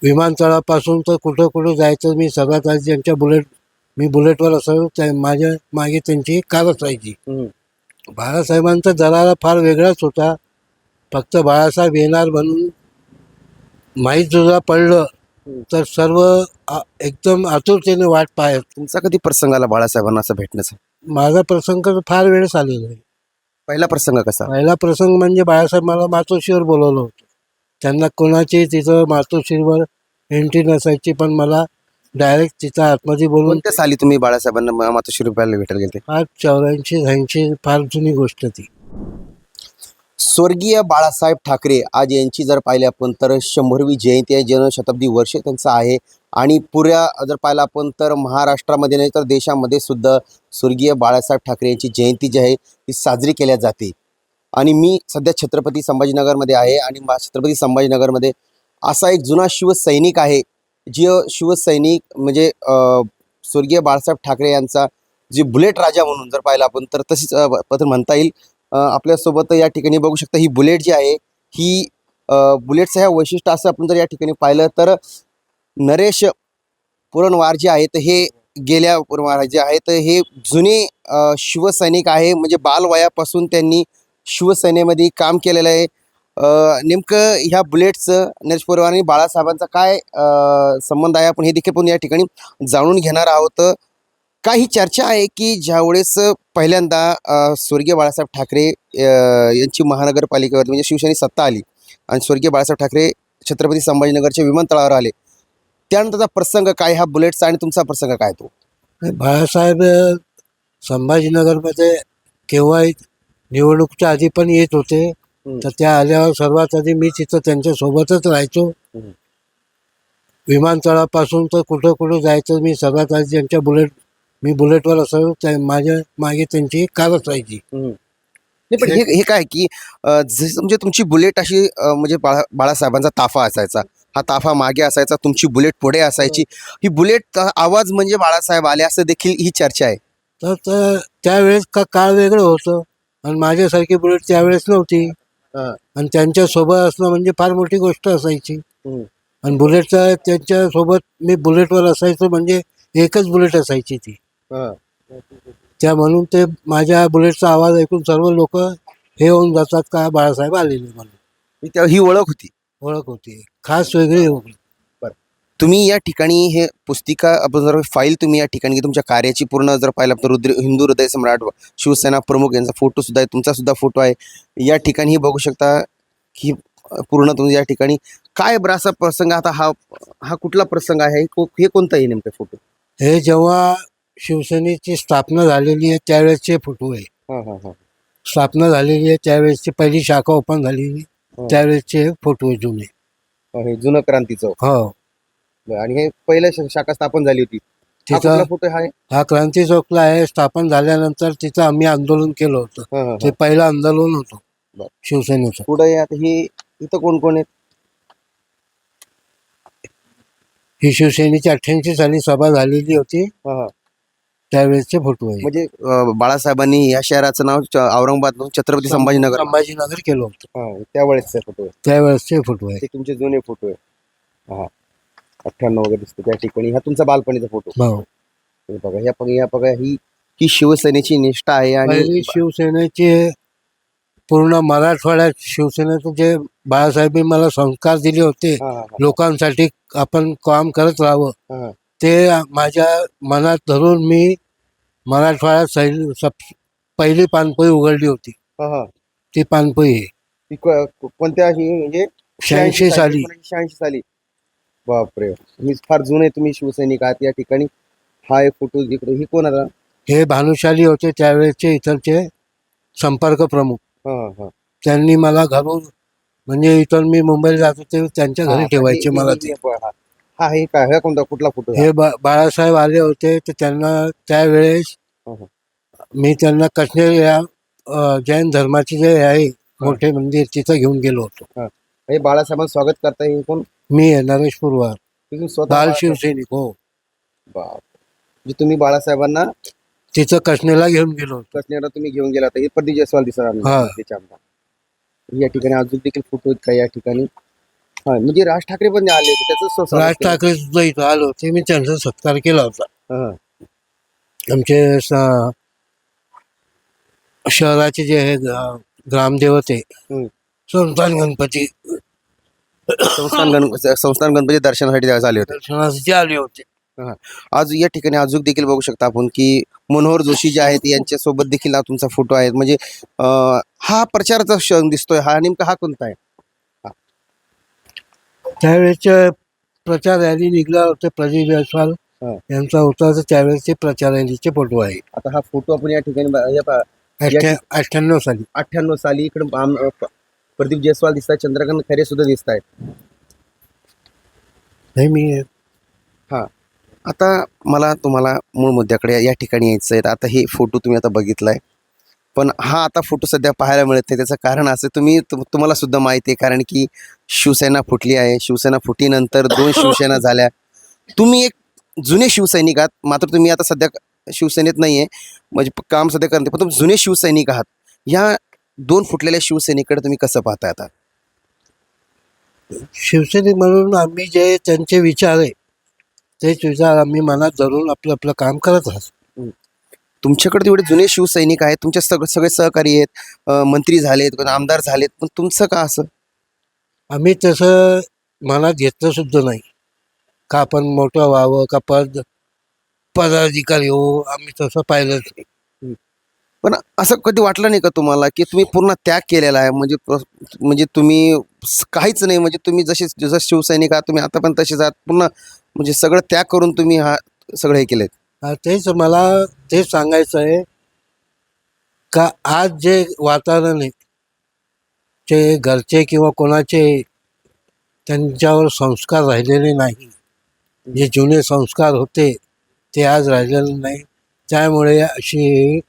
विमानतळापासून तर कुठं कुठं जायचं मी सगळ्यात आधी त्यांच्या मी बुलेटवर असायचो, माझ्या मागे त्यांची कार असायची. बाळासाहेबांचा दरारा फार वेगळाच होता. फक्त बाळासाहेब येणार म्हणून माहीत सुद्धा पडलं तर सर्व एकदम आतुरतेने वाट पाहत. तुमचा कधी प्रसंग आला बाळासाहेबांना असं भेटण्याचा? माझा प्रसंग फार वेळेस आलेला आहे. पहिला प्रसंग कसा? पहिला प्रसंग म्हणजे बाळासाहेब मला मातोश्रीवर बोलवलं होतं. त्यांना कोणाची तिथं मातोश्रीवर एंट्री नसायची, पण मला डायरेक्ट तिथं आतमध्ये बोलून कोणत्या साली तुम्ही बाळासाहेबांना मातोश्री रुपयाला भेटायला गेले? फार 84-86 फार जुनी गोष्ट ती. स्वर्गीय बाळासाहेब ठाकरे आज यांची जर पाहिली आपण तर 100वी जयंती आहे, जनशताब्दी वर्ष त्यांचं आहे. आणि पुऱ्या जर पाहिलं आपण तर महाराष्ट्रामध्ये नाही तर देशामध्ये सुद्धा स्वर्गीय बाळासाहेब ठाकरे यांची जयंती जी आहे ती साजरी केल्या जाते. आणि मी सध्या छत्रपती संभाजीनगरमध्ये आहे आणि छत्रपती संभाजीनगरमध्ये असा एक जुना शिवसैनिक आहे, जे शिवसैनिक म्हणजे स्वर्गीय बाळासाहेब ठाकरे यांचा जे बुलेट राजा म्हणून जर पाहिलं आपण तर तशीच पत्र म्हणता येईल. आपल्यासोबत या ठिकाणी बघू शकता ही बुलेट जी आहे ही बुलेटचं ह्या वैशिष्ट्य असं आपण जर या ठिकाणी पाहिलं तर नरेश पुरणवार जे आहेत हे गेल्या पुरणवार जे आहेत हे जुने शिवसैनिक आहे. म्हणजे बालवयापासून त्यांनी शिवसेनेमध्ये काम केलेलं आहे. नेमकं ह्या बुलेटचं नरेश पुरणवार आणि बाळासाहेबांचा काय संबंध आहे आपण हे देखील पण या ठिकाणी जाणून घेणार आहोत. काही चर्चा आहे की ज्यावेळेस पहिल्यांदा स्वर्गीय बाळासाहेब ठाकरे यांची महानगरपालिकेवर म्हणजे शिवसेनेची सत्ता आली आणि स्वर्गीय बाळासाहेब ठाकरे छत्रपती संभाजीनगरच्या विमानतळावर आले, त्यानंतरचा प्रसंग काय हा बुलेटचा आणि तुमचा प्रसंग काय तो? बाळासाहेब संभाजीनगरमध्ये केव्हा निवडणुकीच्या आधी पण येत होते. तर त्या आल्यावर सर्वात आधी मी तिथं त्यांच्यासोबतच राहायचो. विमानतळापासून तर कुठं कुठं जायचं मी सगळ्यात आधी त्यांच्या मी बुलेटवर असायचो, माझ्या मागे त्यांची कार असायची. नाही पण हे काय की म्हणजे तुमची बुलेट अशी म्हणजे बाळासाहेबांचा ताफा असायचा, हा ताफा मागे असायचा, तुमची बुलेट पुढे असायची. ही बुलेट आवाज म्हणजे बाळासाहेब आले असं देखील ही चर्चा आहे. तर त्यावेळेस काळ वेगळं होतं आणि माझ्यासारखी बुलेट त्यावेळेस नव्हती. आणि त्यांच्यासोबत असणं म्हणजे फार मोठी गोष्ट असायची. आणि बुलेटचा त्यांच्यासोबत मी बुलेटवर असायचो म्हणजे एकच बुलेट असायची ती. त्या म्हणून ते माझ्या बुलेटचा आवाज ऐकून सर्व लोक हे होऊन जातात का बाळासाहेब आलेले म्हणून. ही ओळख होती खास वेगळी होती. तुम्ही या ठिकाणी हे पुस्तिका आपण जर फाईल तुम्ही या ठिकाणी तुमच्या कार्याची पूर्ण जर पाहिलं तर हिंदू हृदय सम्राट शिवसेना प्रमुख यांचा फोटो सुद्धा आहे, तुमचा सुद्धा फोटो आहे या ठिकाणी बघू शकता की पूर्ण तुम्ही या ठिकाणी काय असा प्रसंग आता हा कुठला प्रसंग आहे, हे कोणता आहे नेमका फोटो? हे जेव्हा शिवसेनेची स्थापना झालेली आहे त्यावेळेसचे फोटो आहे. स्थापना झालेली आहे त्यावेळेसची पहिली शाखा ओपन झालेली त्यावेळेसचे फोटो आहे जुने. जुनं क्रांतीचं. हो. आणि हे पहिल्या शाखा स्थापन झाली होती तिथं फोटो आहे. हा क्रांती चौकला आहे. स्थापन झाल्यानंतर तिथं आम्ही आंदोलन केलं होतं. ते पहिलं आंदोलन होतं शिवसेनेचं. पुढे आता हे इथं कोण कोण आहेत? ही शिवसेनेची 88 साली सभा झालेली होती त्यावेळेसचे फोटो आहे. म्हणजे बाळासाहेबांनी या शहराचं नाव औरंगाबाद छत्रपती संभाजीनगर केलं होतं त्यावेळेसचे फोटो आहे. त्यावेळेसचे फोटो आहे. ते तुमचे जुने फोटो आहे. 98 वगैरे दिसतो त्या ठिकाणी. हा तुमचा बालपणीचा फोटो. बघा या बघा ही शिवसेनेची निष्ठा आहे. आणि शिवसेनेची पूर्ण मराठवाड्यात शिवसेनेचे जे बाळासाहेबांनी मला संस्कार दिले होते लोकांसाठी आपण काम करत राहावं, ते माझ्या मनात धरून मी मराठवाड्यात पहिली पानपोई उघडली होती. ती पानपोई आहे कोणत्या म्हणजे 86 साली. 86 साली. बापरे, तुम्ही फार जुने तुम्ही शिवसैनिक आहात या ठिकाणी. हा एक फोटो इकडे ही कोण आता? हे भानुशाली होते त्यावेळेसचे इथलचे संपर्क प्रमुख. त्यांनी मला घरून म्हणजे इथून मी मुंबईला जात होते त्यांच्या घरी ठेवायचे मला ते. हे काय कोणता कुठला फोटो? हे बाळासाहेब आले होते तर त्यांना त्यावेळेस मी त्यांना कश्मीर या जैन धर्माचे जे आहे मोठे मंदिर तिथं घेऊन गेलो होतो. हे बाळासाहेबांचं स्वागत करता येईल कोण? मी आहे नरेश पुरवार, बाल शिवसैनिक. हो. म्हणजे तुम्ही बाळासाहेबांना तिथं कश्मीरला घेऊन गेलो होतो. कश्मीरला तुम्ही घेऊन गेला तर हे प्रदीप जयस्वाल दिसणार या ठिकाणी. अजून देखील फोटो आहेत का या ठिकाणी? हा, म्हणजे राज ठाकरे पण आले होते त्याच राज ठाकरे सुद्धा इथं आले होते. मी त्यांचा सत्कार केला होता. आमचे शहराचे जे आहे ग्रामदेवते संस्थान गणपती संस्थान गणपती दर्शनासाठी त्यावेळेस आले होते. दर्शनासाठी आले होते. आज या ठिकाणी अजून देखील बघू शकता आपण की मनोहर जोशी जे आहेत यांच्या सोबत देखील हा तुमचा फोटो आहे. म्हणजे हा प्रचाराचा क्षण दिसतोय, हा नेमका हा कोणता आहे? त्यावेळेसच्या प्रचार रॅली निघला होते प्रदीप जयस्वाल यांचा होता, तर त्यावेळेसचे प्रचार रॅलीचे फोटो आहे. आता हा फोटो आपण या ठिकाणी 98 साली. 98 साली इकडे प्रदीप जयस्वाल दिसतात, चंद्रकांत खैरे सुद्धा दिसत आहेत. हे मी हा, आता मला तुम्हाला मूळ मुद्द्याकडे या ठिकाणी यायचं आहे. आता हे फोटो तुम्ही आता बघितलाय, पण हा आता फोटो सध्या पाहायला मिळत नाही. त्याचं कारण असं तुम्हाला सुद्धा माहिती आहे, कारण की शिवसेना फुटली आहे. शिवसेना फुटीनंतर 2 शिवसेना झाल्या. तुम्ही एक जुने शिवसैनिक आहात, मात्र तुम्ही आता सध्या शिवसेनेत नाही आहे, म्हणजे काम सध्या करते, पण तुम्ही जुने शिवसैनिक आहात. ह्या 2 फुटलेल्या शिवसैनिकडे तुम्ही कसं पाहताय आता? शिवसैनिक म्हणून आम्ही जे त्यांचे विचार आहे तेच विचार आम्ही मनात धरून आपलं आपलं काम करत राहतो. तुमच्याकडे तेवढे जुने शिवसैनिक आहेत, तुमच्या सगळे सहकारी आहेत, मंत्री झालेत, आमदार झालेत, पण तुमचं का असं? आम्ही तसं मनात घेतलं सुद्धा नाही का आपण मोठं व्हावं का पदाधिकारी हो, आम्ही तसं पाहिलंच नाही. पण असं कधी वाटलं नाही का तुम्हाला की तुम्ही पूर्ण त्याग केलेला आहे, म्हणजे तुम्ही काहीच नाही, म्हणजे तुम्ही जसं शिवसैनिक आहात तुम्ही आता पण तसेच आहात, पूर्ण म्हणजे सगळं त्याग करून तुम्ही हा सगळं हे केलंय? तेच मला तेच सांगायचं आहे का आज जे वातावरण आहे ते घरचे किंवा कोणाचे त्यांच्यावर संस्कार राहिलेले नाही. जे जुने संस्कार होते ते आज राहिलेले नाही. त्यामुळे अशी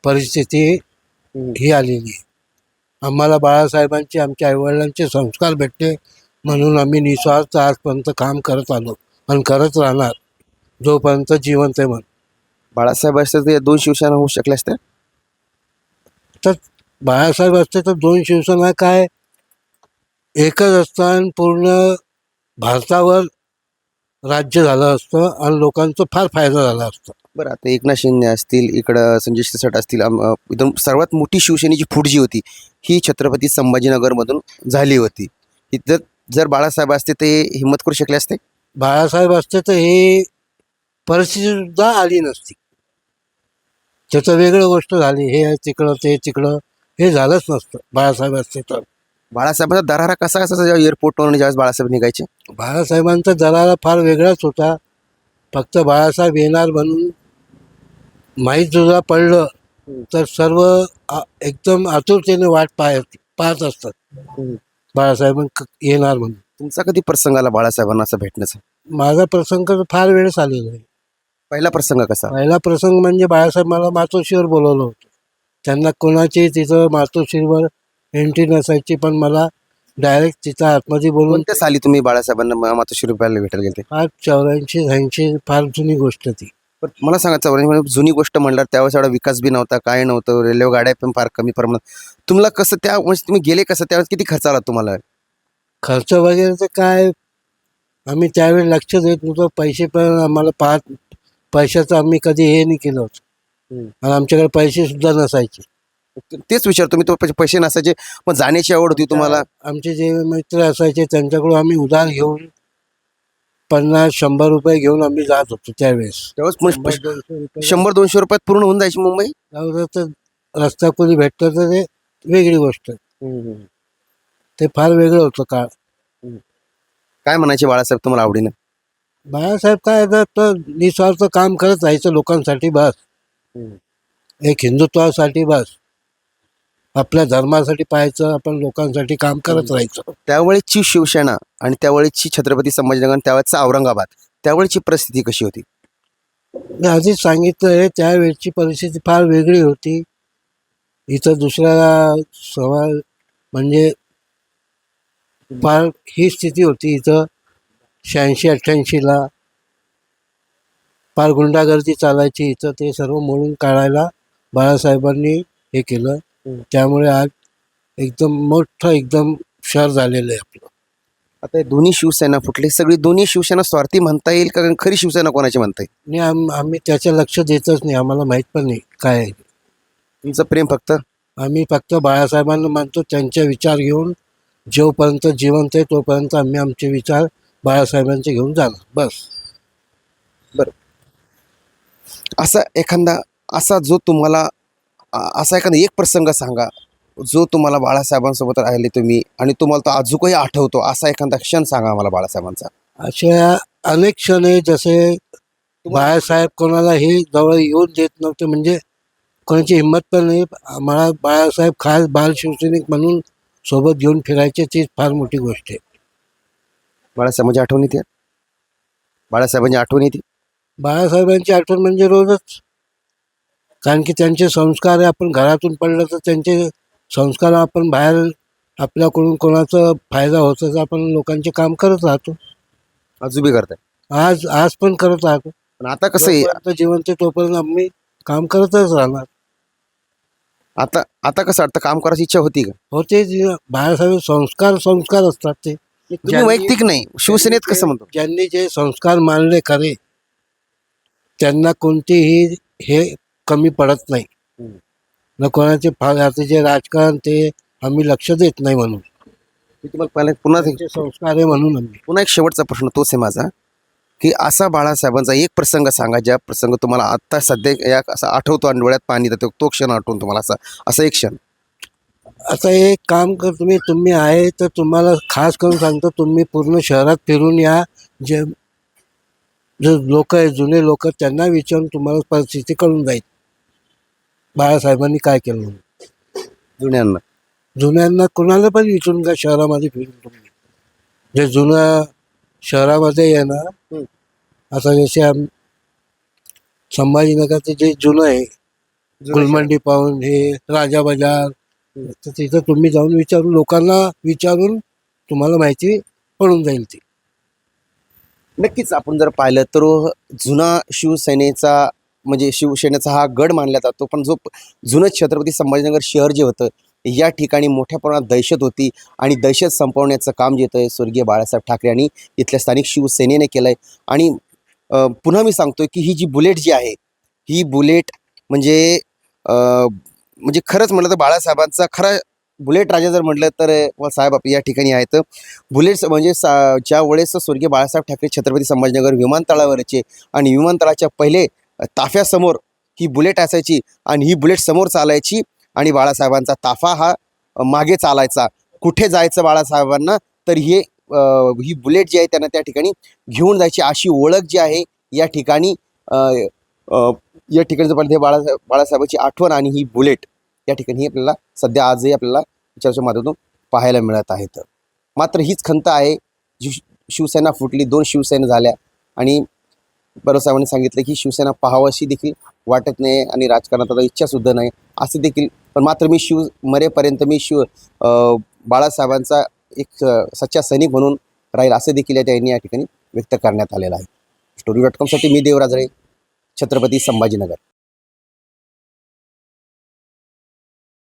परिस्थिती ही आलेली आहे. आम्हाला बाळासाहेबांचे आमच्या आईवडिलांचे संस्कार भेटले म्हणून आम्ही निस्वार्थ आजपर्यंत काम करत आलो आणि करत राहणार जोपर्यंत जिवंत आहे. म्हणून बाळासाहेब असते तर 2 शिवसेना होऊ शकल्या असत्या. तर बाळासाहेब असते तर 2 शिवसेना काय एकच असतं आणि पूर्ण भारतावर राज्य झालं असतं आणि लोकांचा फार फायदा झाला असता. बरं, आता एकनाथ शिंदे असतील, इकडं संजय शिरसाट असतील, एकदम सर्वात मोठी शिवसेनेची फूट जी होती ही छत्रपती संभाजीनगरमधून झाली होती. इथं जर बाळासाहेब असते ते हिंमत करू शकले असते? बाळासाहेब असते तर हे परिस्थिती सुद्धा आली नसती. त्याचं वेगळं गोष्ट झाली, हे तिकडं ते तिकडं हे झालंच नसतं बाळासाहेब असते तर. बाळासाहेबांचा दरारा कसा असायचा एअरपोर्टवरून ज्यावेळेस बाळासाहेब निघायचे? बाळासाहेबांचा दरारा फार वेगळाच होता. फक्त बाळासाहेब येणार म्हणून माहीत सुद्धा पडलं तर सर्व एकदम आतुरतेने वाट पाहत असतात बाळासाहेब येणार म्हणून. तुमचा कधी प्रसंग आला बाळासाहेबांना असं भेटण्याचा? माझा प्रसंग फार वेळेस आलेला आहे. पहिला प्रसंग कसा? पहिला प्रसंग म्हणजे बाळासाहेब मला मातोश्रीवर बोलवलं होतं. त्यांना कोणाची तिथं मातोश्रीवर एंट्री नसायची, पण मला डायरेक्ट तिथं आतमध्ये बोलून कोणत्या साली तुम्ही बाळासाहेबांना मातोश्री रुपयाला भेटायला गेले? फार 84-86 फार जुनी गोष्ट ती. पण मला सांगा, 84 जुनी गोष्ट म्हणल्यावर त्यावेळेस एवढा विकास बी नव्हता, काय नव्हतं, रेल्वे गाड्या पण फार कमी प्रमाणात. तुम्हाला कसं म्हणजे तुम्ही गेले कसं, त्यावेळेस किती खर्च आला तुम्हाला? खर्च वगैरे तर काय आम्ही त्यावेळी लक्ष देत नव्हतो. पैसे पण आम्हाला पैशाचं आम्ही कधी हे नाही केलं होतं आणि आमच्याकडे पैसे सुद्धा नसायचे. तेच विचारतो मी, तो पैसे नसायचे मग जाण्याची आवड होती तुम्हाला? आमचे जे मित्र असायचे त्यांच्याकडून आम्ही उधार घेऊन 50-100 रुपये घेऊन आम्ही जात होतो त्यावेळेस. त्यावेळेस 100-200 100-200 रुपयात पूर्ण होऊन जायची मुंबई? तर रस्ता कोणी भेटतं तर ते वेगळी गोष्ट. ते फार वेगळं होतं काळ. काय म्हणायचे बाळासाहेब तुम्हाला आवडीनं? बाळासाहेब काय तर निस्वार्थ काम करत राहायचं लोकांसाठी बस. एक हिंदुत्वासाठी बस, आपल्या धर्मासाठी पाहायचं, आपण लोकांसाठी काम करत राहायचं. त्यावेळेची शिवसेना आणि त्यावेळेची छत्रपती संभाजीनगर, त्यावेळेचा औरंगाबाद, त्यावेळेची परिस्थिती कशी होती? मी आधीच सांगितलं आहे, त्यावेळची परिस्थिती फार वेगळी होती. इथं दुसऱ्या सवाल म्हणजे फार ही स्थिती होती. इथं 86-88ला फार गुंडागर्दी चालायची इथं. ते सर्व मोडून काढायला बाळासाहेबांनी हे केलं. त्यामुळे आज एकदम मोठं एकदम शहर झालेलं आहे आपलं. आता हे दोन्ही शिवसेना फुटली, सगळी दोन्ही शिवसेना स्वार्थी म्हणता येईल का खरी शिवसेना कोणाची म्हणता येईल? आणि आम्ही त्याचं लक्ष देतच नाही, आम्हाला माहीत पण नाही काय आहे. तुमचं प्रेम फक्त आम्ही फक्त बाळासाहेबांना मानतो, त्यांचे विचार घेऊन जोपर्यंत जिवंत आहे तोपर्यंत आम्ही आमचे विचार बाळासाहेबांचे घेऊन जाणार बस. असा एखादा असा जो तुम्हाला असा एखादा एक प्रसंग सांगा जो तुम्हाला बाळासाहेबांसोबत राहिले तुम्ही आणि तुम्हाला तो अजूनही आठवतो, असा एखादा क्षण सांगा आम्हाला बाळासाहेबांचा. अशा अनेक क्षण आहे, जसे बाळासाहेब कोणाला हे जवळ येऊन देत नव्हते, म्हणजे कोणाची हिंमत पण नाही. आम्हाला बाळासाहेब खास बाल शिवसैनिक म्हणून सोबत घेऊन फिरायचे, तीच फार मोठी गोष्ट आहे. बाळासाहेबांची आठवण येते, बाळासाहेबांची आठवण येते. बाळासाहेबांची आठवण म्हणजे रोजच, कारण की त्यांचे संस्कार आहे. आपण घरातून पडलं तर त्यांचे संस्कार आपण बाहेर आपल्याकडून कोणाचा फायदा होतो तर आपण लोकांचे काम करत राहतो. अजून बी करताय आज पण करत राहतो. पण आता कसं आहे, जोपर्यंत जिवंत आहे तोपर्यंत आम्ही काम करतच राहणार. आता कसं वाटतं, काम करायची इच्छा होती का? होते बाळासाहेब संस्कार असतात ते. तुम्ही वैयक्तिक नाही, शिवसेनेत कसं म्हणतो? ज्यांनी जे संस्कार मानले खरे त्यांना कोणतेही हे कमी पडत नाही. न कोणाचे आता जे राजकारण ते आम्ही लक्ष देत नाही, म्हणून मी तुम्हाला पहिला पुन्हा त्यांचे संस्कार आहे म्हणून आम्ही. पुन्हा एक शेवटचा प्रश्न तोच आहे माझा, की असा बाळासाहेबांचा एक प्रसंग सांगा ज्या प्रसंग तुम्हाला आत्ता सध्या या असा आठवतो आणि डोळ्यात पाणी येतं, तो क्षण आठवून तुम्हाला असा एक क्षण. आता एक काम कर, तुम्ही आहे तर तुम्हाला खास करून सांगतो, तुम्ही पूर्ण शहरात फिरून या. जे लोक आहे जुने लोक, त्यांना विचारून तुम्हाला परिस्थिती कळून जाईल बाळासाहेबांनी काय केलं म्हणून. जुन्यांना कोणाला पण विचारून का शहरामध्ये फिरून तुम्ही, जे जुनं शहरामध्ये आहे ना, आता जसे संभाजीनगरचे जे जुनं आहे, गुलमंडी पाहून हे राजा बाजार, तर तिथं तुम्ही जाऊन विचारून, लोकांना विचारून तुम्हाला माहिती पडून जाईल ती. नक्कीच आपण जर पाहिलं तर जुना शिवसेनेचा म्हणजे शिवसेनेचा हा गड मानला जातो, पण जो जुनं छत्रपती संभाजीनगर शहर जे होतं या ठिकाणी मोठ्या प्रमाणात दहशत होती आणि दहशत संपवण्याचं काम जे होतं स्वर्गीय बाळासाहेब ठाकरे आणि इथल्या स्थानिक शिवसेनेने केलं आहे. आणि पुन्हा मी सांगतोय की ही जी बुलेट जी आहे, ही बुलेट म्हणजे म्हणजे खरंच म्हटलं तर बाळासाहेबांचा खरा बुलेट राजा जर म्हटलं तर साहेब या ठिकाणी आहेत. बुलेट्स म्हणजे ज्या वेळेस स्वर्गीय बाळासाहेब ठाकरे छत्रपती संभाजीनगर विमानतळावरचे आणि विमानतळाच्या पहिले ताफ्यासमोर ही बुलेट असायची आणि ही बुलेट समोर चालायची आणि बाळासाहेबांचा ताफा हा मागे चालायचा. कुठे जायचं बाळासाहेबांना तर ही बुलेट जी आहे त्यांना त्या ठिकाणी घेऊन जायची, अशी ओळख जी आहे या ठिकाणी या ठिकाणी जर बाळासाहेबांची आठवण आणि ही बुलेट या ठिकाणी आपल्याला सध्या आजही आपल्याला विचाराच्या माध्यमातून पाहायला मिळत आहेत. मात्र हीच खंत आहे, जी शिवसेना फुटली, 2 शिवसेना झाल्या आणि साहेबांनी सांगितलं की शिवसेना पाहावशी देखील वाटत नाही आणि राजकारणात आता इच्छासुद्धा नाही असे देखील. पण मात्र मी मरेपर्यंत मी बाळासाहेबांचा एक सच्चा सैनिक म्हणून राहील असे देखील त्यांनी या ठिकाणी व्यक्त करण्यात आलेलं आहे. story.com साठी मी देवराज रे, छत्रपती संभाजीनगर.